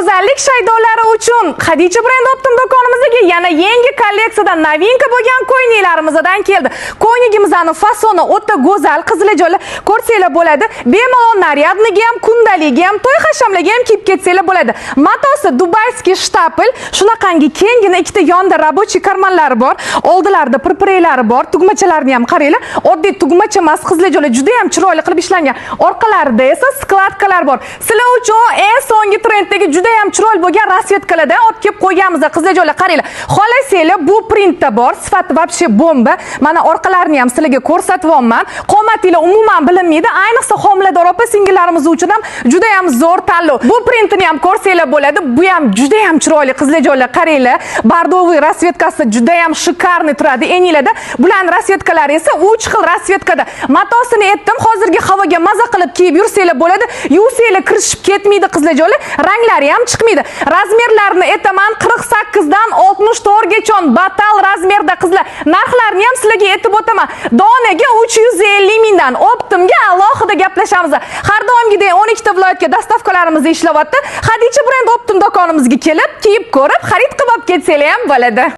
go'zallik shaydolari uchun Xadicha brend optim do'konimizga yana yangi kolleksiyadan novinka bo'lgan ko'ylaklarimiizdan keldi. Ko'ylagimizning fasoni o'ta go'zal, qizilajoli ko'rsanglar bo'ladi. Bemalol naryadniga ham, kundaliga ham, to'y hashamlarga ham kiyib ketsanglar bo'ladi. Matosi dubayskiy shtapl, shunaqangi kengina ikkita yonda rabochiy karmanlari bor, oldilarida pirpiraylari bor, tugmachalarni ham qaranglar. Oddiy tugmacha emas, qizilajoli juda ham chiroyli qilib ishlangan. Orqalarida esa skladkalar bor. Sizlar uchun eng so'nggi trenddagi juda ham chiroyli bo'lgan rasvetkalardan olib kelib qo'yganmiz. Qizilajoli qaranglar. Xohlasanglar bu printda bor, sifati вообще bomba. Mana orqalarini ham sizlarga ko'rsatyapman. Qomatinglar umuman bilinmaydi. Ayniqsa homilador opa-singillarimiz uchun ham juda ham zo'r tanlov. Bu printini ham ko'rsanglar bo'ladi. Bu ham juda ham chiroyli qizilajoli qaranglar. Bordoviy rasvetkasi juda ham shikarniy turadi. Eninglarda bularning rasvetkalari esa 3 xil rasvetkada. Matosini aytdim, hozirgi havoga maza qilib kiyib yursanglar bo'ladi. Yuvsanglar kirishib ketmaydi qizilajoli, ranglari ham chiqmaydi. Razmerlarini aytaman 48 dan 64 gacha batal razmerda qizlar. Narxlarini ham sizlarga aytib o'taman. Donaga 350 mingdan Optimga alohida gaplashamiz. Har doimgidek 12 ta viloyatga dastavkalarimiz ishlayapti. Xadicha brend Optim do'konimizga kelib, kiyib ko'rib, xarid qilib olib ketsanglar ham bo'ladi.